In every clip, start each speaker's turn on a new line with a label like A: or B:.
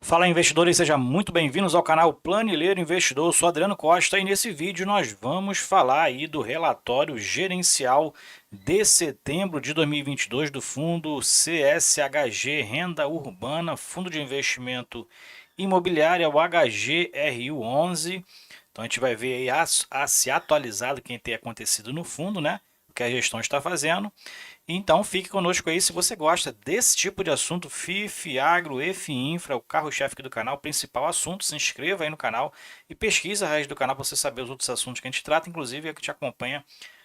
A: Fala investidores, sejam muito bem-vindos ao canal Planilheiro Investidor. Eu sou Adriano Costa e nesse vídeo nós vamos falar aí do relatório gerencial de setembro de 2022 do fundo CSHG Renda Urbana, Fundo de Investimento Imobiliário, o HGRU11. Então a gente vai ver aí se atualizado quem tem acontecido no fundo, né? O que a gestão está fazendo. Então fique conosco aí se você gosta desse tipo de assunto, FIF, Agro, EFI Infra, o carro-chefe aqui do canal, o principal assunto. Se inscreva aí no canal e pesquisa a raiz do canal para você saber os outros assuntos que a gente trata, inclusive é que te acompanha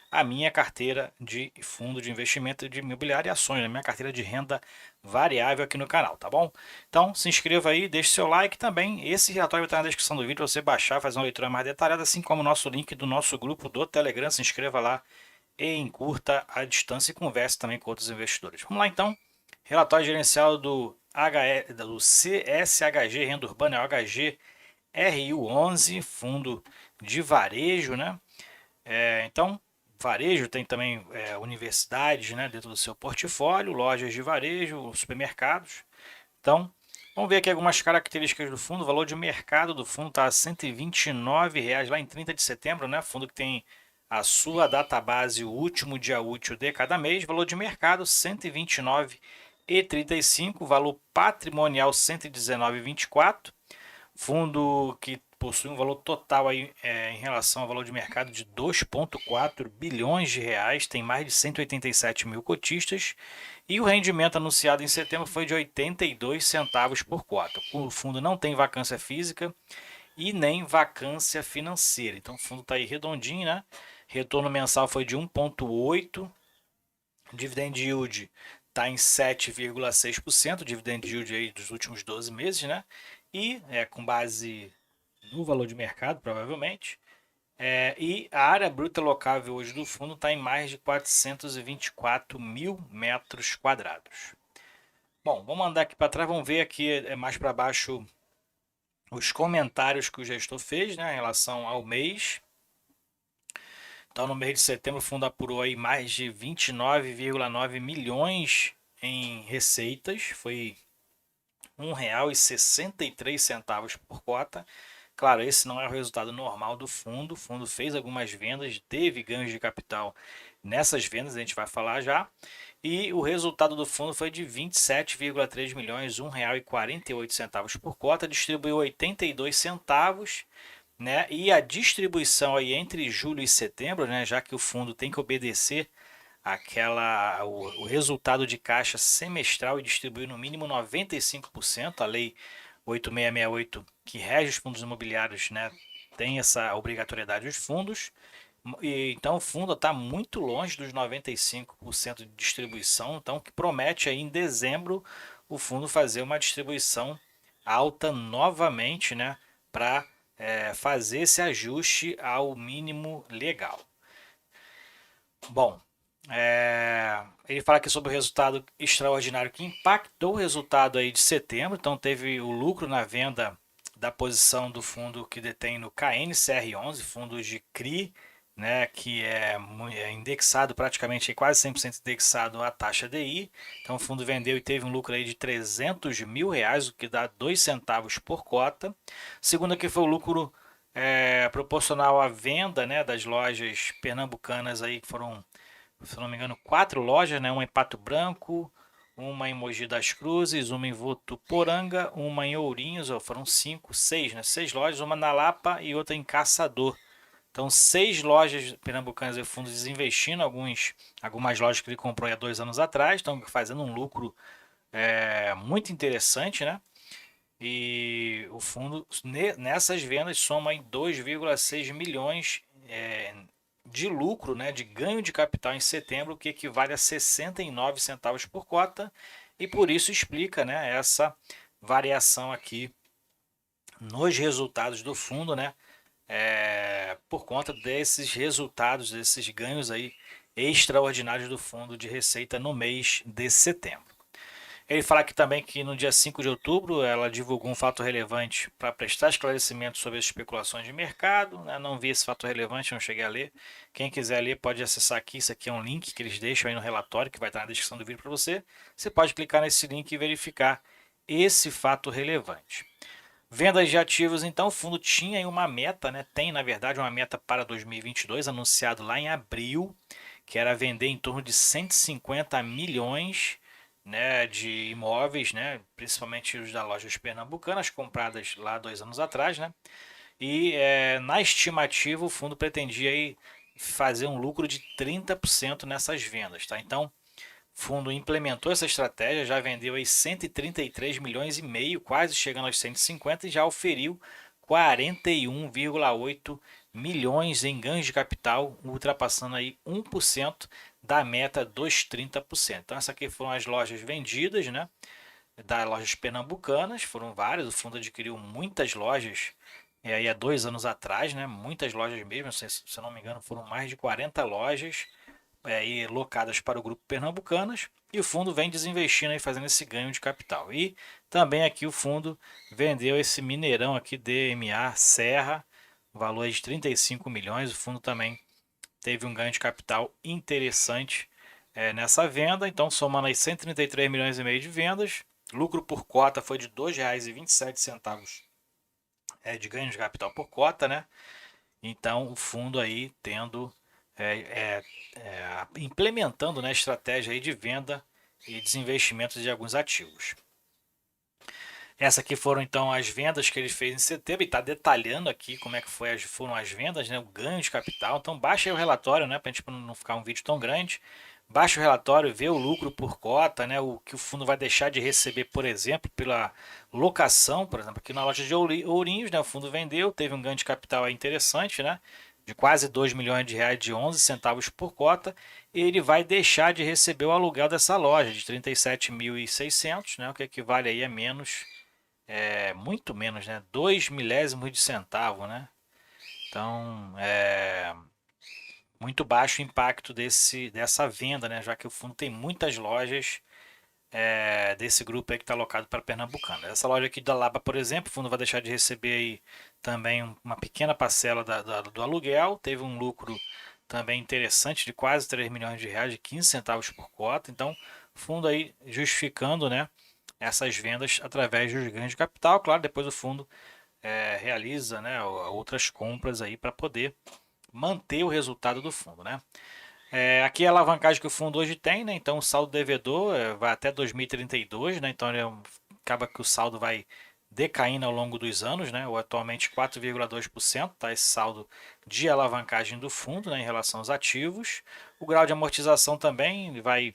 A: a minha carteira de fundo de investimento de imobiliário e ações, a minha carteira de renda variável aqui no canal, tá bom? Então se inscreva aí, deixe seu like também. Esse relatório vai estar na descrição do vídeo para você baixar, fazer uma leitura mais detalhada, assim como o nosso link do nosso grupo do Telegram. Se inscreva lá e encurta a distância e converse também com outros investidores. Vamos lá então, relatório gerencial do CSHG Renda Urbana, é o HGRU11, fundo de varejo, né? Então, varejo tem também universidades, né, dentro do seu portfólio, lojas de varejo, supermercados. Então, vamos ver aqui algumas características do fundo. O valor de mercado do fundo está a R$ 129,00 lá em 30 de setembro, né? Fundo que tem a sua database, o último dia útil de cada mês. Valor de mercado R$ 129,35. Valor patrimonial R$ 119,24. Fundo que possui um valor total aí, em relação ao valor de mercado de 2,4 bilhões de reais, tem mais de 187 mil cotistas e o rendimento anunciado em setembro foi de 82 centavos por cota. O fundo não tem vacância física e nem vacância financeira, então o fundo está aí redondinho, né? Retorno mensal foi de 1,8, dividend yield está em 7,6%, dividend yield aí dos últimos 12 meses, né? E com base no valor de mercado, provavelmente. E a área bruta locável hoje do fundo está em mais de 424 mil metros quadrados. Bom, vamos andar aqui para trás, vamos ver aqui mais para baixo os comentários que o gestor fez, né, em relação ao mês. Então, no mês de setembro, o fundo apurou aí mais de 29,9 milhões em receitas, foi R$ 1,63 por cota. Claro, esse não é o resultado normal do fundo. O fundo fez algumas vendas, teve ganhos de capital nessas vendas, a gente vai falar já. E o resultado do fundo foi de 27,3 milhões, R$ 1,48 por cota, distribuiu 82 centavos, né? E a distribuição aí entre julho e setembro, né, já que o fundo tem que obedecer o resultado de caixa semestral e distribuir no mínimo 95%, a lei 8668 que rege os fundos imobiliários, né, tem essa obrigatoriedade dos fundos. Então o fundo está muito longe dos 95% de distribuição, então que promete aí em dezembro o fundo fazer uma distribuição alta novamente, né, para fazer esse ajuste ao mínimo legal. Bom, ele fala aqui sobre o resultado extraordinário que impactou o resultado aí de setembro. Então teve o lucro na venda da posição do fundo que detém no KNCR11, fundos de CRI, né, que é indexado praticamente quase 100% indexado à taxa DI. Então o fundo vendeu e teve um lucro aí de R$ 300 mil, o que dá 2 centavos por cota. Segundo aqui foi o lucro proporcional à venda, né, das lojas pernambucanas aí que foram, se não me engano, 4 lojas, né? Uma em Pato Branco, uma em Mogi das Cruzes, uma em Votuporanga, uma em Ourinhos, foram 5, 6, né? 6 lojas, uma na Lapa e outra em Caçador. Então, 6 lojas pernambucanas e fundos desinvestindo, algumas lojas que ele comprou há 2 anos atrás, estão fazendo um lucro muito interessante, né? E o fundo nessas vendas soma em 2,6 milhões de lucro, né, de ganho de capital em setembro, que equivale a 69 centavos por cota, e por isso explica, né, essa variação aqui nos resultados do fundo, né, por conta desses resultados, desses ganhos aí extraordinários do fundo de receita no mês de setembro. Ele fala aqui também que no dia 5 de outubro ela divulgou um fato relevante para prestar esclarecimento sobre as especulações de mercado, né? Não vi esse fato relevante, não cheguei a ler. Quem quiser ler pode acessar aqui, isso aqui é um link que eles deixam aí no relatório, que vai estar na descrição do vídeo para você. Você pode clicar nesse link e verificar esse fato relevante. Vendas de ativos, então, o fundo tinha aí uma meta, né? Tem, na verdade, uma meta para 2022, anunciado lá em abril, que era vender em torno de 150 milhões, né, de imóveis, né, principalmente os da Lojas Pernambucanas, compradas lá 2 anos atrás, né? E na estimativa, o fundo pretendia aí fazer um lucro de 30% nessas vendas, tá? Então, o fundo implementou essa estratégia, já vendeu aí 133 milhões e meio, quase chegando aos 150 e já oferiu 41,8 milhões em ganhos de capital, ultrapassando aí 1% da meta dos 30%. Então, essas aqui foram as lojas vendidas, né? Das lojas pernambucanas, foram várias, o fundo adquiriu muitas lojas aí há 2 anos atrás, né? Muitas lojas mesmo, se eu não me engano, foram mais de 40 lojas aí locadas para o grupo Pernambucanas, e o fundo vem desinvestindo e fazendo esse ganho de capital. E também aqui o fundo vendeu esse Mineirão aqui DMA Serra, valor de 35 milhões. O fundo também teve um ganho de capital interessante nessa venda. Então, somando aí 133 milhões e meio de vendas, lucro por cota foi de R$ 2,27 de ganho de capital por cota, né? Então, o fundo aí tendo implementando, né, estratégia aí de venda e desinvestimento de alguns ativos. Essa aqui foram então as vendas que ele fez em setembro e está detalhando aqui como é que foram as vendas, né, o ganho de capital. Então baixa aí o relatório, né, para a gente não ficar um vídeo tão grande. Baixa o relatório, vê o lucro por cota, né, o que o fundo vai deixar de receber, por exemplo, pela locação, por exemplo, aqui na loja de Ourinhos, né, o fundo vendeu, teve um ganho de capital aí interessante, né, de quase 2 milhões de reais, de 11 centavos por cota. Ele vai deixar de receber o aluguel dessa loja de 37.600, né, o que equivale aí a menos, muito menos, né? 2 milésimos de centavo, né? Então, muito baixo o impacto dessa venda, né? Já que o fundo tem muitas lojas desse grupo aí que está alocado para Pernambucano. Essa loja aqui da Laba, por exemplo, o fundo vai deixar de receber aí também uma pequena parcela do aluguel. Teve um lucro também interessante de quase 3 milhões de reais, de 15 centavos por cota. Então, fundo aí justificando, né, essas vendas através dos ganhos de capital. Claro, depois o fundo realiza, né, outras compras aí para poder manter o resultado do fundo, né? Aqui é a alavancagem que o fundo hoje tem, né? Então o saldo devedor vai até 2032, né? Então acaba que o saldo vai decaindo ao longo dos anos, né? Ou atualmente 4,2%, tá? Esse saldo de alavancagem do fundo, né? Em relação aos ativos. O grau de amortização também vai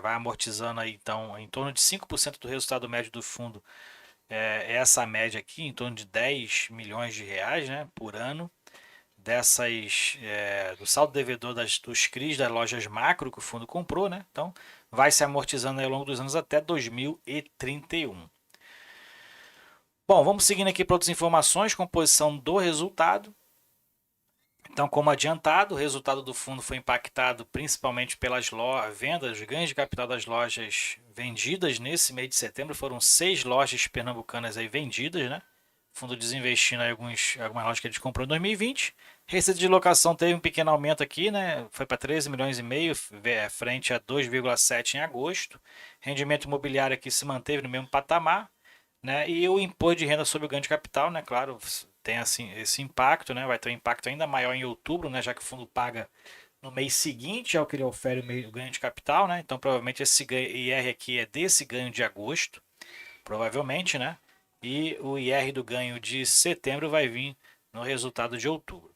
A: amortizando aí, então, em torno de 5% do resultado médio do fundo. Essa média aqui, em torno de 10 milhões de reais, né? Por ano do saldo devedor dos CRIs das lojas macro que o fundo comprou, né? Então vai se amortizando ao longo dos anos até 2031. Bom, vamos seguindo aqui para outras informações, composição do resultado. Então, como adiantado, o resultado do fundo foi impactado principalmente pelas vendas, os ganhos de capital das lojas vendidas nesse mês de setembro. Foram 6 lojas pernambucanas aí vendidas, né? O fundo desinvestindo em algumas lojas que ele comprou em 2020. Receita de locação teve um pequeno aumento aqui, né? Foi para 13 milhões e meio, frente a 2,7 em agosto. Rendimento imobiliário aqui se manteve no mesmo patamar, né? E o imposto de renda sobre o ganho de capital, né? Claro, tem assim esse impacto, né? Vai ter um impacto ainda maior em outubro, né? Já que o fundo paga no mês seguinte ao que ele ofere o ganho de capital, né? Então provavelmente esse IR aqui é desse ganho de agosto, provavelmente, né? E o IR do ganho de setembro vai vir no resultado de outubro.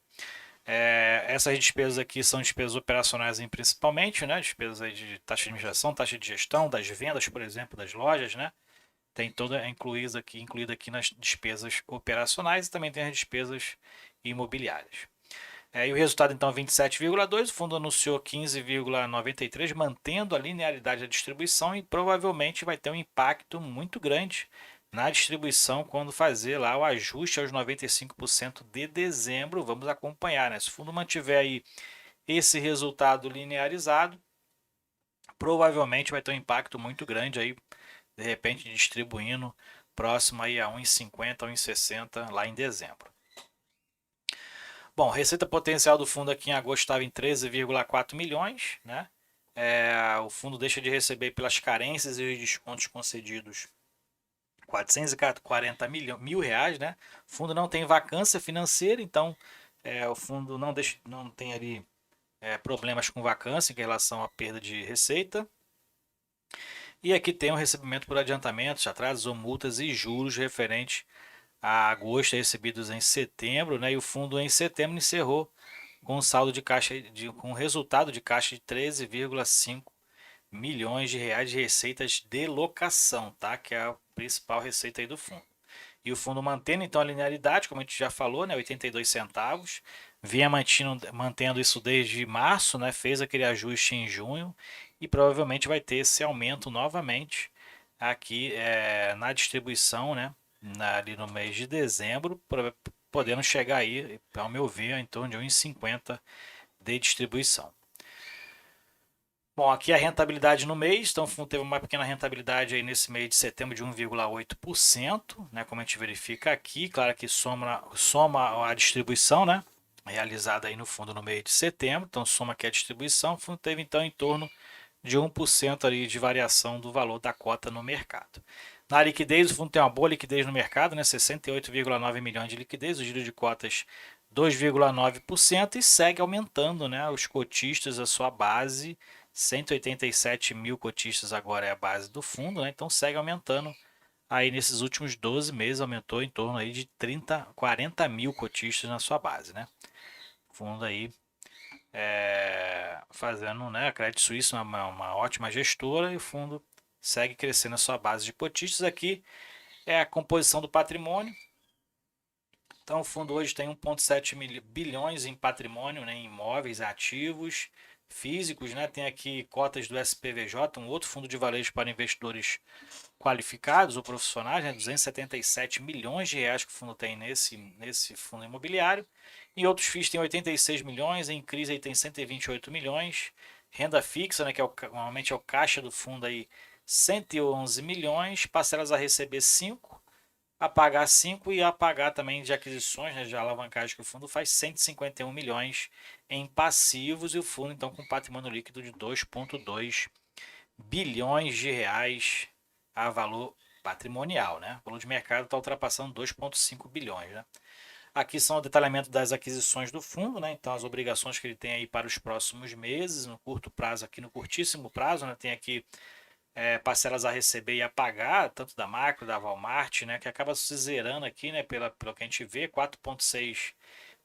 A: Essas despesas aqui são despesas operacionais principalmente, né? Despesas aí de taxa de administração, taxa de gestão, das vendas, por exemplo, das lojas, né? Tem toda incluída aqui nas despesas operacionais e também tem as despesas imobiliárias. E o resultado então 27,2, o fundo anunciou 15,93, mantendo a linearidade da distribuição e provavelmente vai ter um impacto muito grande na distribuição quando fazer lá o ajuste aos 95% de dezembro. Vamos acompanhar, né? Se o fundo mantiver aí esse resultado linearizado, provavelmente vai ter um impacto muito grande aí, de repente distribuindo próximo aí a 1,50, 1,60 lá em dezembro. Bom, receita potencial do fundo aqui em agosto estava em 13,4 milhões, né? O fundo deixa de receber pelas carências e os descontos concedidos 440 mil reais, né? O fundo não tem vacância financeira, então o fundo não tem ali problemas com vacância em relação à perda de receita. E aqui tem o recebimento por adiantamentos, atrasos ou multas e juros referente a agosto recebidos em setembro, né? E o fundo em setembro encerrou com um saldo de caixa com um resultado de caixa de 13,5 milhões de reais de receitas de locação, tá? Que é a principal receita aí do fundo. E o fundo mantendo então a linearidade, como a gente já falou, né, 82 centavos, vinha mantendo isso desde março, né, fez aquele ajuste em junho e provavelmente vai ter esse aumento novamente aqui na distribuição, né, ali no mês de dezembro, podendo chegar aí, ao meu ver, em torno de 1,50 de distribuição. Bom, aqui a rentabilidade no mês, então teve uma pequena rentabilidade aí nesse mês de setembro de 1,8%, né, como a gente verifica aqui, claro que soma a distribuição, né, realizada aí no fundo no mês de setembro, então soma aqui a distribuição, o fundo teve então em torno de 1% ali de variação do valor da cota no mercado. Na liquidez, o fundo tem uma boa liquidez no mercado, né, 68,9 milhões de liquidez, o giro de cotas 2,9% e segue aumentando, né, os cotistas, a sua base, 187 mil cotistas agora é a base do fundo, né, então segue aumentando. Aí nesses últimos 12 meses aumentou em torno aí de 40 mil cotistas na sua base, né? Fundo aí fazendo, né? A Credit Suisse é uma ótima gestora e o fundo segue crescendo a sua base de cotistas. Aqui é a composição do patrimônio. Então o fundo hoje tem 1,7 bilhões em patrimônio, né, em imóveis ativos físicos, né? Tem aqui cotas do SPVJ, um outro fundo de varejo para investidores qualificados ou profissionais, né, 277 milhões de reais que o fundo tem nesse fundo imobiliário. E outros FIIs tem 86 milhões, em crise aí tem 128 milhões. Renda fixa, né, que normalmente é o caixa do fundo aí, 111 milhões, parcelas a receber 5, a pagar 5 e a pagar também de aquisições, né, de alavancagem que o fundo faz 151 milhões em passivos e o fundo então com patrimônio líquido de 2,2 bilhões de reais a valor patrimonial, né? O valor de mercado está ultrapassando 2,5 bilhões, né? Aqui são o detalhamento das aquisições do fundo, né? Então as obrigações que ele tem aí para os próximos meses, no curto prazo, aqui no curtíssimo prazo, né? Tem aqui parcelas a receber e a pagar, tanto da Macro, da Walmart, né? Que acaba se zerando aqui, né? Pelo que a gente vê, 4,6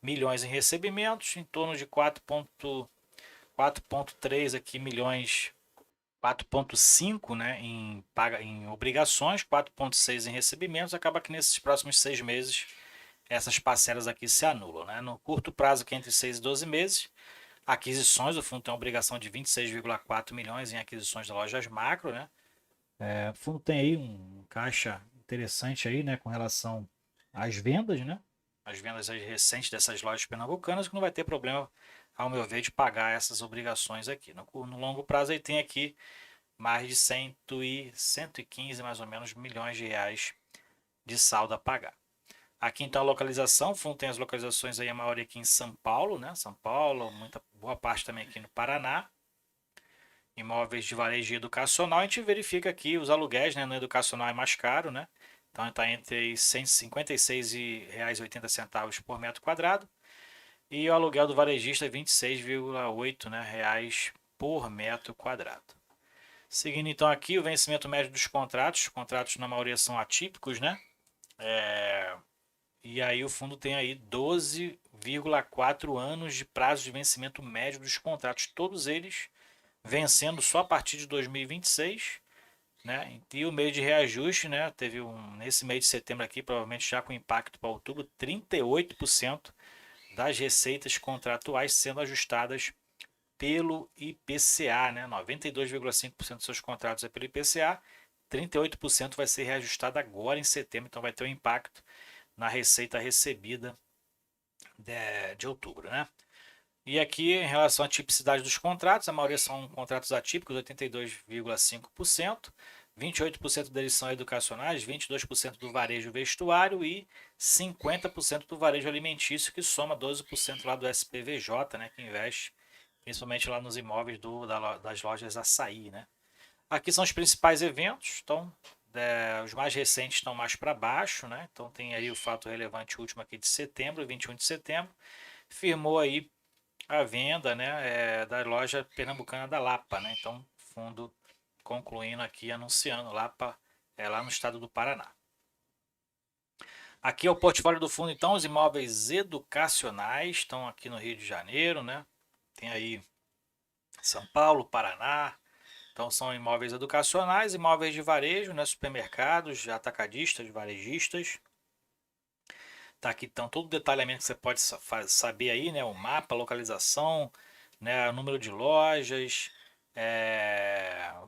A: milhões em recebimentos, em torno de 4,3 aqui milhões, 4,5, né, em obrigações, 4,6 em recebimentos, acaba que nesses próximos 6 meses essas parcelas aqui se anulam. Né? No curto prazo, que é entre 6 e 12 meses, aquisições, o fundo tem uma obrigação de 26,4 milhões em aquisições de lojas macro. Né? O fundo tem aí um caixa interessante aí, né, com relação às vendas, né? As vendas recentes dessas lojas pernambucanas, que não vai ter problema, ao meu ver, de pagar essas obrigações aqui. No longo prazo, aí tem aqui mais de 115 mais ou menos milhões de reais de saldo a pagar. Aqui então a localização, o fundo tem as localizações aí, a maioria aqui em São Paulo, né? São Paulo, boa parte também aqui no Paraná. Imóveis de varejo educacional, a gente verifica aqui os aluguéis, né? No educacional é mais caro, né? Então está entre R$ 156,80 por metro quadrado. E o aluguel do varejista é 26,8, né, reais por metro quadrado. Seguindo então aqui o vencimento médio dos contratos. Os contratos na maioria são atípicos, né? E aí o fundo tem aí 12,4 anos de prazo de vencimento médio dos contratos. Todos eles vencendo só a partir de 2026. Né? E o meio de reajuste, né? Teve nesse mês de setembro aqui, provavelmente já com impacto para outubro, 38% das receitas contratuais sendo ajustadas pelo IPCA, né? 92,5% dos seus contratos é pelo IPCA, 38% vai ser reajustado agora em setembro, então vai ter um impacto na receita recebida de outubro, né? E aqui, em relação à tipicidade dos contratos, a maioria são contratos atípicos, 82,5%, 28% deles são educacionais, 22% do varejo vestuário e 50% do varejo alimentício, que soma 12% lá do SPVJ, né, que investe principalmente lá nos imóveis das lojas Açaí. Né? Aqui são os principais eventos, então os mais recentes estão mais para baixo, né? Então tem aí o fato relevante último aqui de setembro, 21 de setembro, firmou aí a venda, né, da loja pernambucana da Lapa, né? Então, fundo concluindo aqui, anunciando, Lapa é lá no estado do Paraná. Aqui é o portfólio do fundo, então, os imóveis educacionais estão aqui no Rio de Janeiro, né? Tem aí São Paulo, Paraná. Então, são imóveis educacionais, imóveis de varejo, né? Supermercados, atacadistas, varejistas. Tá aqui então todo o detalhamento que você pode saber aí, né? O mapa, a localização, né? O número de lojas,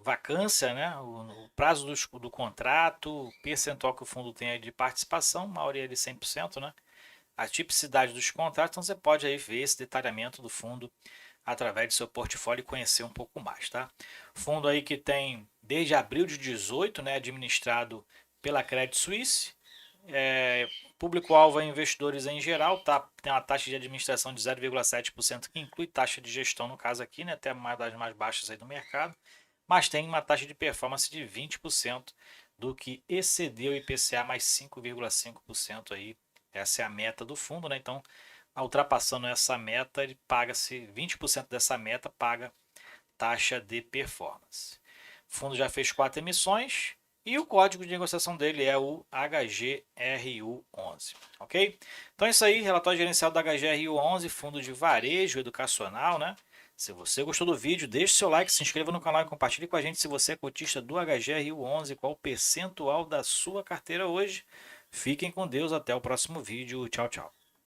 A: vacância, né? O prazo do contrato, o percentual que o fundo tem aí de participação, maioria de 100%, né? A tipicidade dos contratos, então você pode aí ver esse detalhamento do fundo através do seu portfólio e conhecer um pouco mais, tá? Fundo aí que tem desde abril de 18, né? Administrado pela Credit Suisse. Público-alvo é investidores em geral, tá? Tem uma taxa de administração de 0,7%, que inclui taxa de gestão no caso aqui, né? Até uma das mais baixas aí do mercado, mas tem uma taxa de performance de 20% do que excedeu o IPCA mais 5,5% aí. Essa é a meta do fundo, né? Então, ultrapassando essa meta, ele paga-se 20% dessa meta paga taxa de performance. O fundo já fez 4 emissões e o código de negociação dele é o HGRU11, ok? Então é isso aí, relatório gerencial da HGRU11, fundo de varejo educacional, né? Se você gostou do vídeo, deixe seu like, se inscreva no canal e compartilhe com a gente se você é cotista do HGRU11, qual o percentual da sua carteira hoje. Fiquem com Deus, até o próximo vídeo, tchau, tchau.